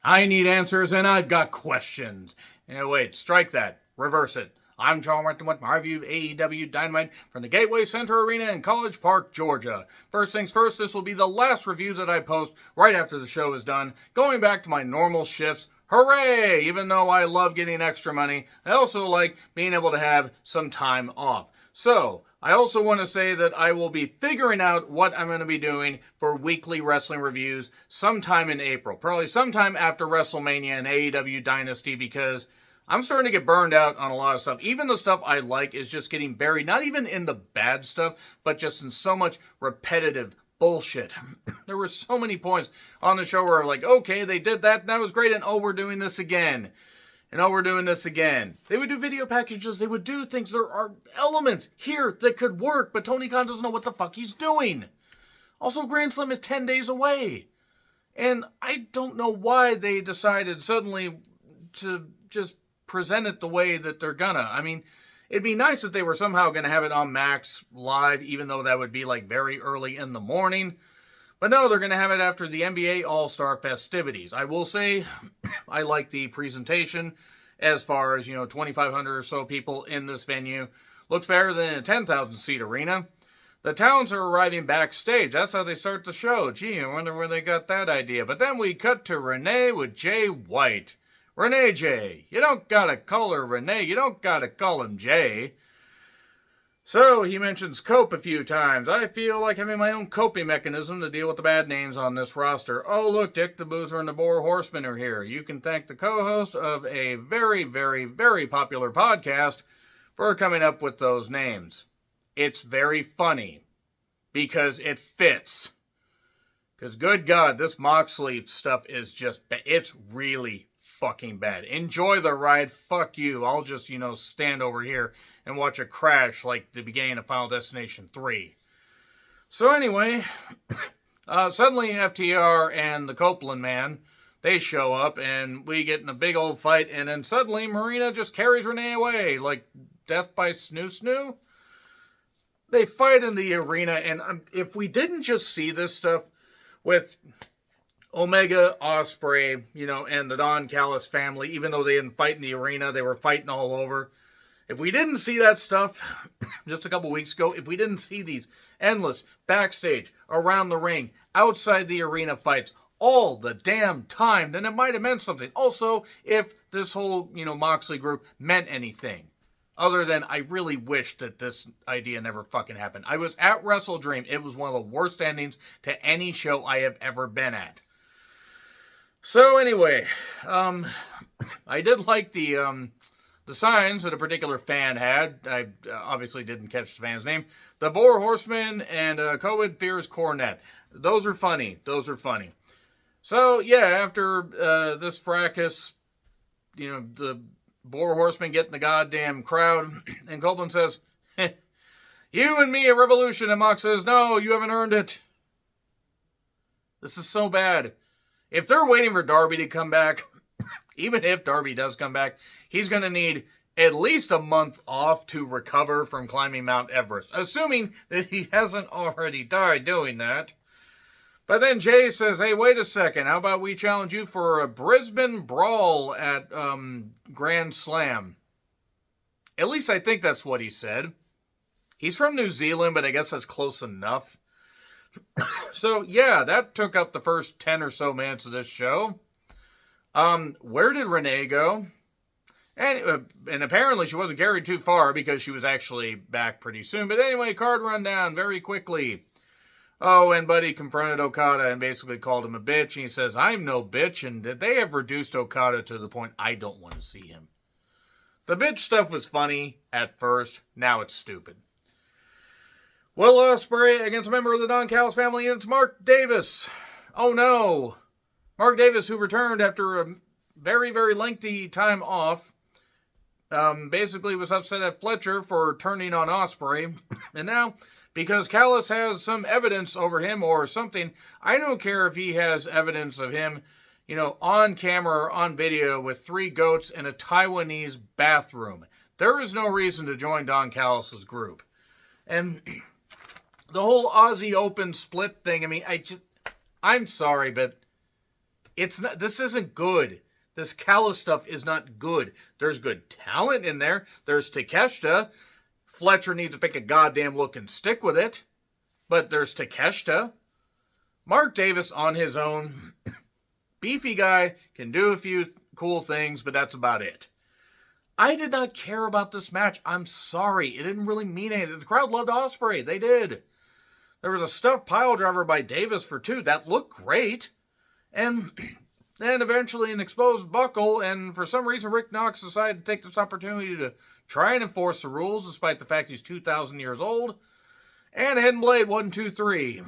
I need answers and I've got questions. Wait, strike that. Reverse it. I'm John Martin with my review of AEW Dynamite from the Gateway Center Arena in College Park, Georgia. First things first, this will be the last review that I post right after the show is done, going back to my normal shifts. Hooray! Even though I love getting extra money, I also like being able to have some time off. So, I also want to say that I will be figuring out what I'm going to be doing for weekly wrestling reviews sometime in April. Probably sometime after WrestleMania and AEW Dynasty, because I'm starting to get burned out on a lot of stuff. Even the stuff I like is just getting buried, not even in the bad stuff, but just in so much repetitive bullshit. There were so many points on the show where I'm like, okay, they did that, and that was great, and oh, we're doing this again. And oh, we're doing this again. They would do video packages. They would do things. There are elements here that could work, but Tony Khan doesn't know what the fuck he's doing. Also, Grand Slam is 10 days away. And I don't know why they decided suddenly to just present it the way that they're gonna. I mean, it'd be nice if they were somehow gonna have it on Max Live, even though that would be like very early in the morning. But no, they're going to have it after the NBA All-Star festivities. I will say, I like the presentation as far as, 2,500 or so people in this venue. Looks better than a 10,000-seat arena. The talents are arriving backstage. That's how they start the show. Gee, I wonder where they got that idea. But then we cut to Renee with Jay White. Renee J. You don't got to call her Renee. You don't got to call him Jay. So, he mentions cope a few times. I feel like having my own coping mechanism to deal with the bad names on this roster. Oh, look, Dick the Boozer and the Boar Horseman are here. You can thank the co-host of a very, very, very popular podcast for coming up with those names. It's very funny because it fits. Because, good God, this Moxley stuff is just, it's really fucking bad. Enjoy the ride. Fuck you. I'll just, stand over here and watch it crash like the beginning of Final Destination 3. So anyway, suddenly FTR and the Copeland man, they show up and we get in a big old fight, and then suddenly Marina just carries Renee away like death by snoo. They fight in the arena, and if we didn't just see this stuff with Omega, Ospreay, and the Don Callis family, even though they didn't fight in the arena, they were fighting all over. If we didn't see that stuff just a couple weeks ago, if we didn't see these endless backstage, around the ring, outside the arena fights all the damn time, then it might have meant something. Also, if this whole, Moxley group meant anything. Other than, I really wish that this idea never fucking happened. I was at Wrestle Dream. It was one of the worst endings to any show I have ever been at. So anyway, I did like the signs that a particular fan had. I obviously didn't catch the fan's name. The Boar Horseman and COVID Fears Cornet. Those are funny. So yeah, after this fracas, the Boar Horseman get in the goddamn crowd, and Copeland says, "You and me a revolution," and Mox says, "No, you haven't earned it." This is so bad. If they're waiting for Darby to come back, even if Darby does come back, he's going to need at least a month off to recover from climbing Mount Everest, assuming that he hasn't already died doing that. But then Jay says, "Hey, wait a second. How about we challenge you for a Brisbane Brawl at Grand Slam?" At least I think that's what he said. He's from New Zealand, but I guess that's close enough. So, yeah, that took up the first 10 or so minutes of this show. Where did Renee go? And apparently she wasn't carried too far because she was actually back pretty soon. But anyway, card rundown very quickly. Oh, and Buddy confronted Okada and basically called him a bitch. And he says, "I'm no bitch." And they have reduced Okada to the point I don't want to see him. The bitch stuff was funny at first. Now it's stupid. Will Ospreay against a member of the Don Callis family, and it's Mark Davis. Oh no. Mark Davis, who returned after a very, very lengthy time off, basically was upset at Fletcher for turning on Ospreay. And now, because Callis has some evidence over him or something, I don't care if he has evidence of him, on camera or on video with 3 goats in a Taiwanese bathroom. There is no reason to join Don Callis' group. And the whole Aussie Open split thing, I'm sorry, but This isn't good. This Callis stuff is not good. There's good talent in there. There's Takeshita. Fletcher needs to pick a goddamn look and stick with it. But there's Takeshita. Mark Davis on his own. Beefy guy, can do a few cool things, but that's about it. I did not care about this match. I'm sorry. It didn't really mean anything. The crowd loved Ospreay. They did. There was a stuffed pile driver by Davis for 2. That looked great. And then eventually an exposed buckle, and for some reason Rick Knox decided to take this opportunity to try and enforce the rules, despite the fact he's 2,000 years old. And Hidden Blade, 1, 2, 3.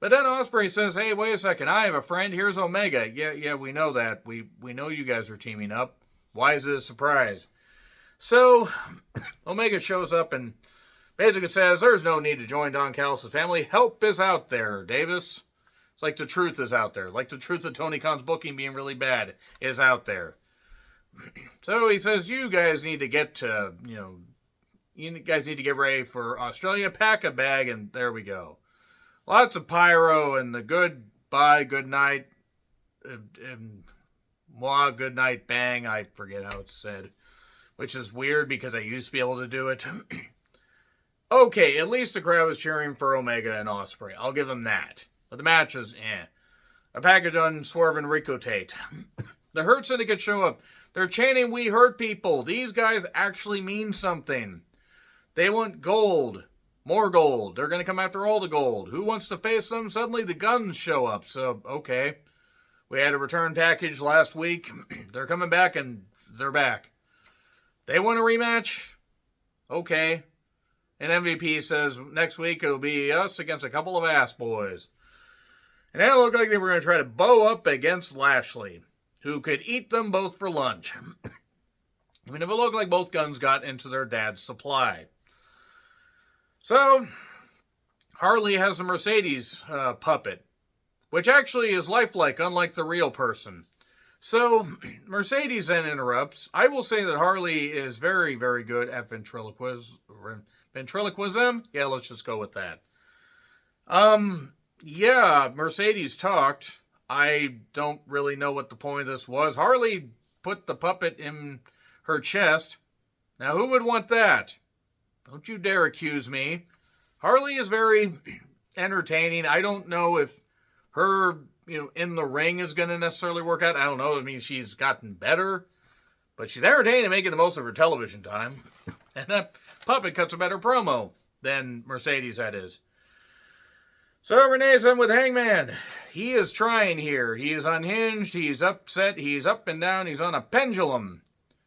But then Ospreay says, hey, wait a second, I have a friend, here's Omega. Yeah, we know that. We know you guys are teaming up. Why is it a surprise? So, Omega shows up and basically says, there's no need to join Don Callis' family. Help is out there, Davis. It's like the truth is out there. Like the truth of Tony Khan's booking being really bad is out there. So he says, you guys need to get to, you guys need to get ready for Australia. Pack a bag, and there we go. Lots of pyro and the goodbye, good night, good night, bang. I forget how it's said, which is weird because I used to be able to do it. Okay, at least the crowd was cheering for Omega and Ospreay. I'll give them that. But the match was A package on Swerve and RicRobechet. The Hurt Syndicate show up. They're chanting, we hurt people. These guys actually mean something. They want gold. More gold. They're going to come after all the gold. Who wants to face them? Suddenly the guns show up. So, okay. We had a return package last week. They're coming back, and they're back. They want a rematch? Okay. And MVP says next week it'll be us against a couple of ass boys. And it looked like they were going to try to bow up against Lashley, who could eat them both for lunch. I mean, if it looked like both guns got into their dad's supply. So, Harley has the Mercedes puppet, which actually is lifelike, unlike the real person. So, Mercedes then interrupts. I will say that Harley is very, very good at ventriloquism. Yeah, let's just go with that. Yeah, Mercedes talked. I don't really know what the point of this was. Harley put the puppet in her chest. Now, who would want that? Don't you dare accuse me. Harley is very entertaining. I don't know if her, in the ring is going to necessarily work out. I don't know. I mean, she's gotten better. But she's entertaining and making the most of her television time. And that puppet cuts a better promo than Mercedes, that is. So Renee's in with Hangman. He is trying here. He is unhinged. He's upset. He's up and down. He's on a pendulum.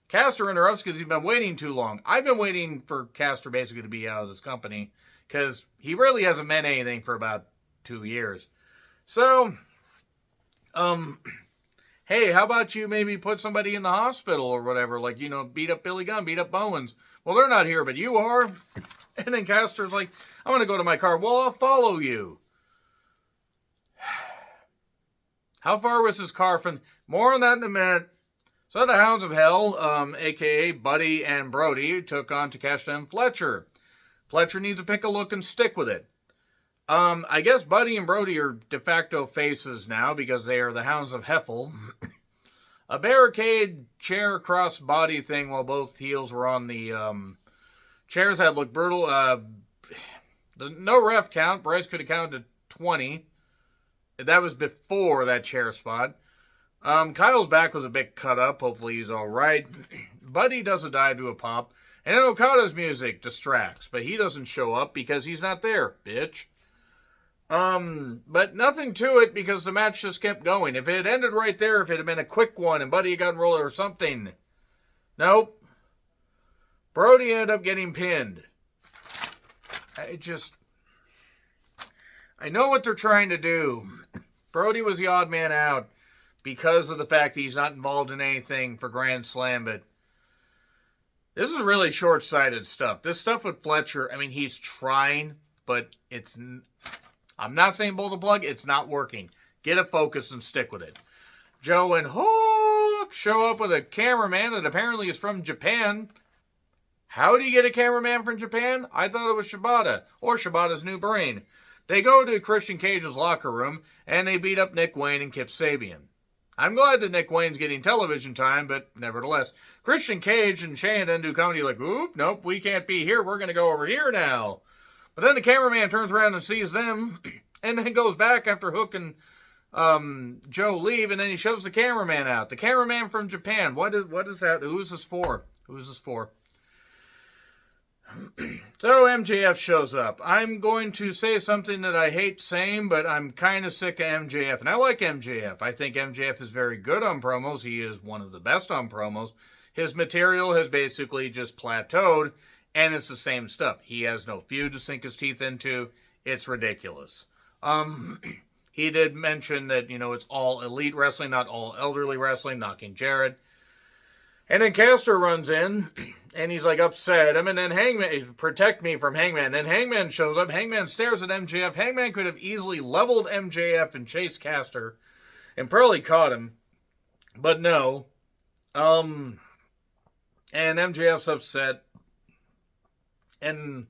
Caster interrupts because he's been waiting too long. I've been waiting for Caster basically to be out of this company because he really hasn't meant anything for about 2 years. So, hey, how about you maybe put somebody in the hospital or whatever, like, beat up Billy Gunn, beat up Bowens. Well, they're not here, but you are. And then Caster's like, I'm going to go to my car. Well, I'll follow you. How far was his car from? More on that in a minute. So the Hounds of Hell, a.k.a. Buddy and Brody, took on Takeshita and Fletcher. Fletcher needs to pick a look and stick with it. I guess Buddy and Brody are de facto faces now because they are the Hounds of Heffel. A barricade chair cross body thing while both heels were on the chairs had looked brutal. No ref count. Bryce could have counted to 20. That was before that chair spot. Kyle's back was a bit cut up. Hopefully he's all right. Buddy does a dive to a pop. And then Okada's music distracts. But he doesn't show up because he's not there, bitch. But nothing to it because the match just kept going. If it had ended right there, if it had been a quick one and Buddy had gotten rolled or something. Nope. Brody ended up getting pinned. I know what they're trying to do. Brody was the odd man out because of the fact that he's not involved in anything for Grand Slam, but this is really short-sighted stuff. This stuff with Fletcher, I mean, he's trying, but I'm not saying pull the plug, it's not working. Get a focus and stick with it. Joe and Hook show up with a cameraman that apparently is from Japan. How do you get a cameraman from Japan? I thought it was Shibata, or Shibata's new brain. They go to Christian Cage's locker room, and they beat up Nick Wayne and Kip Sabian. I'm glad that Nick Wayne's getting television time, but nevertheless, Christian Cage and Shane then do comedy like, oop, nope, we can't be here, we're going to go over here now. But then the cameraman turns around and sees them, and then goes back after Hook and Joe leave, and then he shoves the cameraman out. The cameraman from Japan, what is that? Who is this for? So MJF shows up. I'm going to say something that I hate saying, but I'm kind of sick of MJF. And I like MJF. I think MJF is very good on promos. He is one of the best on promos. His material has basically just plateaued, and it's the same stuff. He has no feud to sink his teeth into. It's ridiculous. He did mention that, it's all elite wrestling, not all elderly wrestling, knocking Jared. And then Caster runs in, and he's like upset him, and then Hangman, protect me from Hangman. Then Hangman shows up, Hangman stares at MJF. Hangman could have easily leveled MJF and chased Caster, and probably caught him, but no. And MJF's upset, and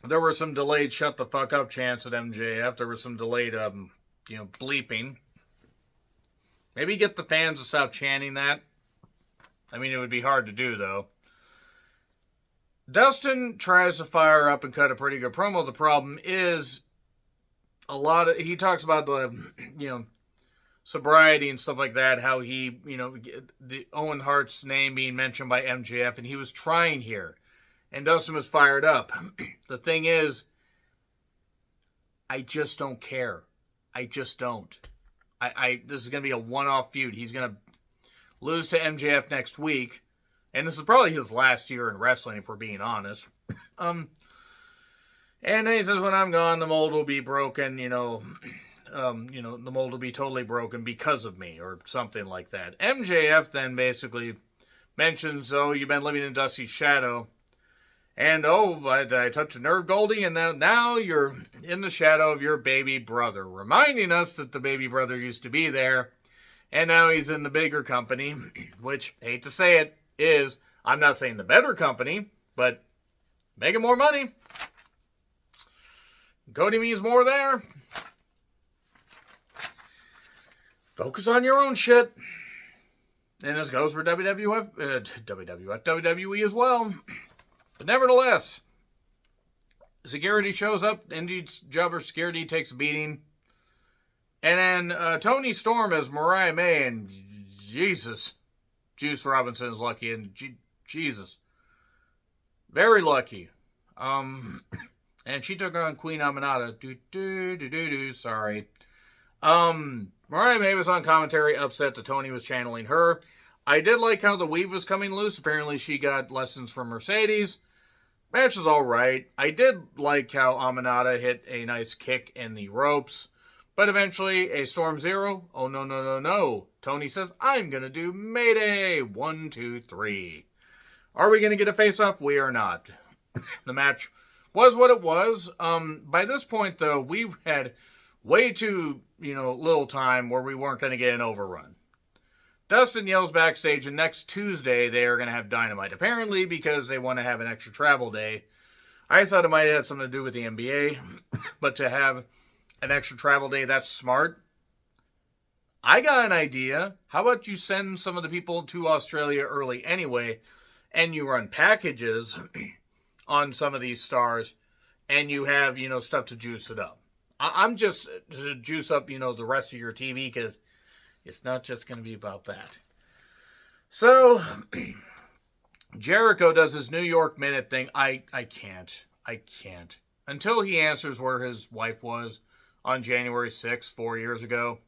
there were some delayed shut the fuck up chants at MJF. There was some delayed, bleeping. Maybe get the fans to stop chanting that. I mean, it would be hard to do, though. Dustin tries to fire up and cut a pretty good promo. The problem is he talks about the, sobriety and stuff like that, how he, the Owen Hart's name being mentioned by MJF, and he was trying here. And Dustin was fired up. The thing is, I just don't care. I just don't. This is going to be a one-off feud. He's going to lose to MJF next week. And this is probably his last year in wrestling, if we're being honest. And then he says, when I'm gone, the mold will be broken, the mold will be totally broken because of me, or something like that. MJF then basically mentions, you've been living in Dusty's shadow. And, I touched a nerve, Goldie, and now you're in the shadow of your baby brother, reminding us that the baby brother used to be there, and now he's in the bigger company, which, hate to say it, is, I'm not saying the better company, but making more money. Cody means more there. Focus on your own shit. And this goes for WWE as well. But nevertheless, security shows up. Indeed's jobber security takes a beating. And then Tony Storm as Mariah May, and Jesus, Juice Robinson is lucky, and Jesus, very lucky. And she took on Queen Aminata. Sorry. Mariah May was on commentary, upset that Tony was channeling her. I did like how the weave was coming loose. Apparently she got lessons from Mercedes. Match was alright. I did like how Aminata hit a nice kick in the ropes. But eventually, a Storm Zero. Oh, no. Tony says, I'm going to do Mayday. 1, 2, 3. Are we going to get a face-off? We are not. The match was what it was. By this point, though, we had way too, little time where we weren't going to get an overrun. Dustin yells backstage, and next Tuesday they are going to have Dynamite. Apparently because they want to have an extra travel day. I thought it might have had something to do with the NBA, but to have an extra travel day, that's smart. I got an idea. How about you send some of the people to Australia early anyway, and you run packages on some of these stars, and you have, stuff to juice it up. I'm just to juice up, the rest of your TV, because it's not just going to be about that. So, Jericho does his New York Minute thing. I can't. Until he answers where his wife was on January 6th, 4 years ago,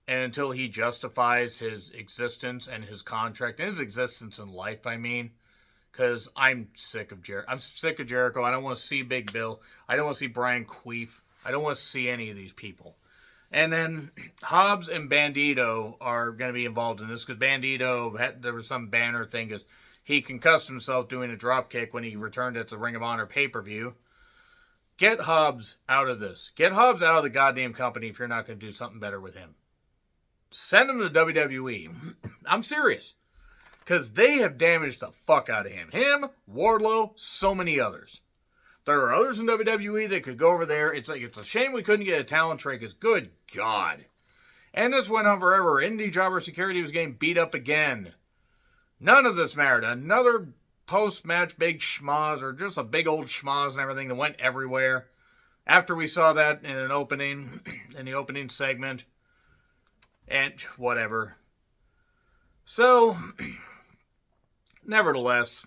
and until he justifies his existence and his contract, and his existence in life, because I'm sick of Jericho. I don't want to see Big Bill. I don't want to see Brian Queef. I don't want to see any of these people. And then Hobbs and Bandito are going to be involved in this, because Bandito, there was some banner thing, because he concussed himself doing a dropkick when he returned at the Ring of Honor pay-per-view. Get Hobbs out of this. Get Hobbs out of the goddamn company if you're not going to do something better with him. Send him to WWE. I'm serious. Because they have damaged the fuck out of him. Him, Wardlow, so many others. There are others in WWE that could go over there. It's a shame we couldn't get a talent trade, because good God. And this went on forever. Indie Jobber Security was getting beat up again. None of this mattered. Another post-match big schmoz, or just a big old schmoz and everything that went everywhere. After we saw that in the opening segment. And whatever. So, nevertheless,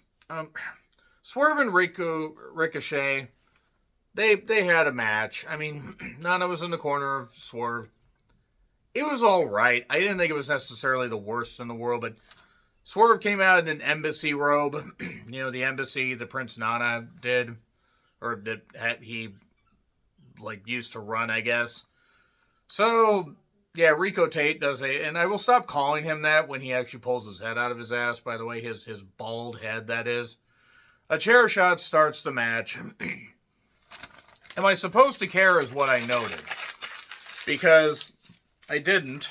Swerve and Ricochet, they had a match. I mean, Nana was in the corner of Swerve. It was all right. I didn't think it was necessarily the worst in the world, but Swerve came out in an embassy robe. The embassy that Prince Nana did, or that he used to run, I guess. So, yeah, Rico Tate does and I will stop calling him that when he actually pulls his head out of his ass, by the way, his bald head, that is. A chair shot starts the match. Am I supposed to care is what I noted. Because I didn't.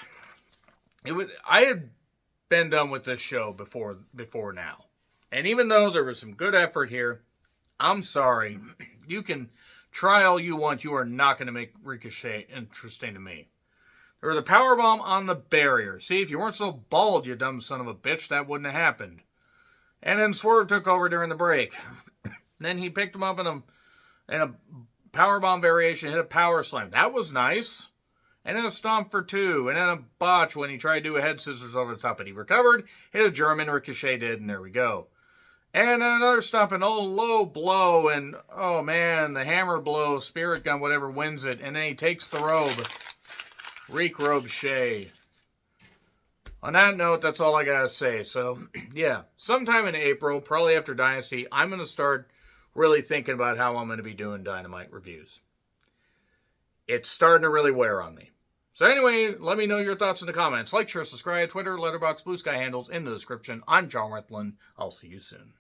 I had been done with this show before now. And even though there was some good effort here, I'm sorry. You can try all you want. You are not going to make Ricochet interesting to me. There was a powerbomb on the barrier. See, if you weren't so bald, you dumb son of a bitch, that wouldn't have happened. And then Swerve took over during the break. Then he picked him up in a powerbomb variation, hit a power slam. That was nice. And then a stomp for two. And then a botch when he tried to do a head scissors over the top. But he recovered, hit a German, Ricochet did, and there we go. And another stomp, an old low blow, and oh man, the hammer blow, spirit gun, whatever wins it. And then he takes the robe. RicRobechet. On that note, that's all I gotta say. So, yeah, sometime in April, probably after Dynasty, I'm gonna start really thinking about how I'm gonna be doing Dynamite reviews. It's starting to really wear on me. So anyway, let me know your thoughts in the comments. Like, share, subscribe, Twitter, Letterboxd, Blue Sky handles in the description. I'm John Rethlin. I'll see you soon.